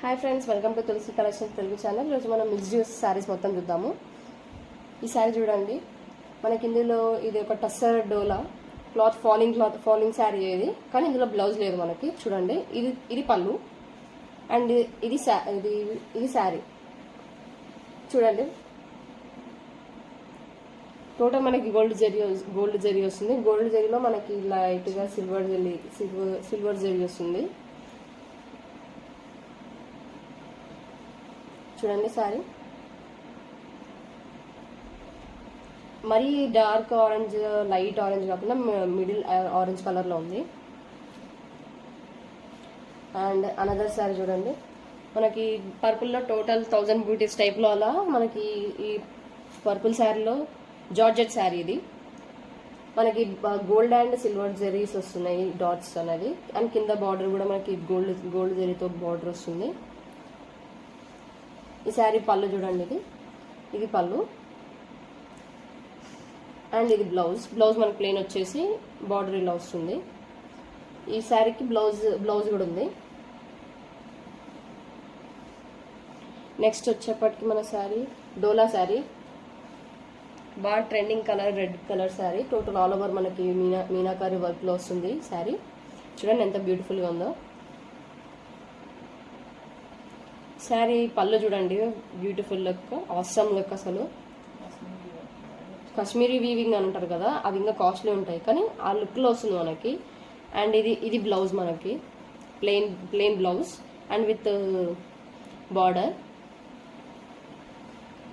Hi friends, welcome to Tulasi collections Telugu channel. ఈరోజు మనం mix juice saris మొత్తం చూద్దాము. ఈ శారీ చూడండి, మనకి ఇందులో ఇది ఒక టస్సర్ డోలా ఫాలింగ్ శారీ ఇది, కానీ ఇందులో బ్లౌజ్ లేదు మనకి. చూడండి, ఇది పళ్ళు అండ్ ఇది శారీ. చూడండి, టోటల్ మనకి గోల్డ్ జరీ వస్తుంది. గోల్డ్ జరీలో మనకి లైట్గా సిల్వర్ జరీ వస్తుంది. చూడండి, సారీ మరీ డార్క్ ఆరెంజ్, లైట్ ఆరెంజ్ కాకుండా మిడిల్ ఆరెంజ్ కలర్లో ఉంది. అండ్ అనదర్ శారీ చూడండి, మనకి పర్పుల్లో టోటల్ 1000 బ్యూటీస్ టైప్లో అలా మనకి ఈ పర్పుల్ శారీలో జార్జెట్ శారీ ఇది. మనకి గోల్డ్ అండ్ సిల్వర్ జరీస్ వస్తున్నాయి, డాట్స్ అనేది. అండ్ కింద బార్డర్ కూడా మనకి గోల్డ్ జరీతో బార్డర్ వస్తుంది. ఈ శారీ పళ్ళు చూడండి, ఇది పళ్ళు అండ్ ఇది బ్లౌజ్ మనకి ప్లెయిన్ వచ్చేసి బార్డర్ ఇలా వస్తుంది. ఈ శారీకి బ్లౌజ్ కూడా ఉంది. నెక్స్ట్ వచ్చేప్పటికి మన శారీ డోలా శారీ, బాగా trending colour, red colour sari. Total all over మనకి మీనాకారి వర్క్లో వస్తుంది శారీ. చూడండి ఎంత బ్యూటిఫుల్గా ఉందో. శారీ పళ్ళు చూడండి, బ్యూటిఫుల్ లుక్, ఆసమ్ లుక్. అసలు కాశ్మీరీ వీవింగ్ అని అంటారు కదా, అవి ఇంకా కాస్ట్లీ ఉంటాయి, కానీ ఆ లుక్లో వస్తుంది మనకి. అండ్ ఇది బ్లౌజ్ మనకి plain blouse and with border.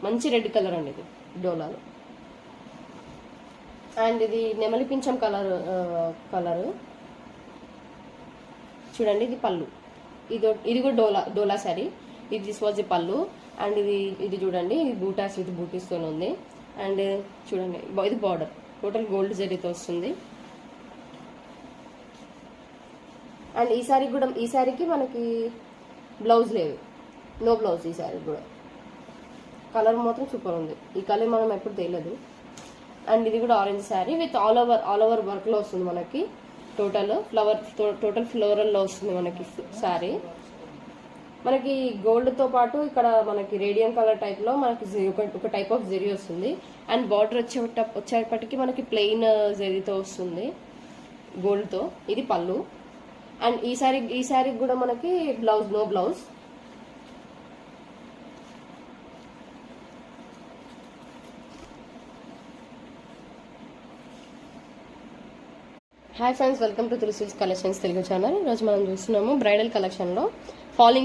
మంచి రెడ్ కలర్ అండి ఇది డోలాలో. అండ్ ఇది నెమలి పింఛం కలరు. చూడండి, ఇది పళ్ళు. ఇది కూడా డోలా శారీ. దిస్ వాజ్ ది పళ్ళు. అండ్ ఇది చూడండి, ఇది బూటాస్ విత్ బూటీస్తో ఉంది. అండ్ చూడండి, ఇది బార్డర్ టోటల్ గోల్డ్ జరీతో వస్తుంది. అండ్ ఈ శారీకి మనకి బ్లౌజ్ లేదు, నో బ్లౌజ్. ఈ శారీ కూడా కలర్ మాత్రం సూపర్ ఉంది. ఈ కలర్ మనం ఎప్పుడు తెలియదు. అండ్ ఇది కూడా orange sari with all over వర్క్లో వస్తుంది మనకి. టోటల్ ఫ్లోరల్లో వస్తుంది మనకి శారీ. మనకి గోల్డ్తో పాటు ఇక్కడ మనకి రేడియం కలర్ టైప్లో మనకి ఒక టైప్ ఆఫ్ జరీ వస్తుంది. అండ్ బార్డర్ వచ్చేపటికి మనకి ప్లెయిన్ జరీతో వస్తుంది గోల్డ్తో. ఇది పళ్ళు. అండ్ ఈ శారీకి కూడా మనకి blouse, no blouse. Hi friends, welcome to Tulasi collections Telugu channel. ఈరోజు మనం చూస్తున్నాము బ్రైడల్ కలెక్షన్లో ఫాలింగ్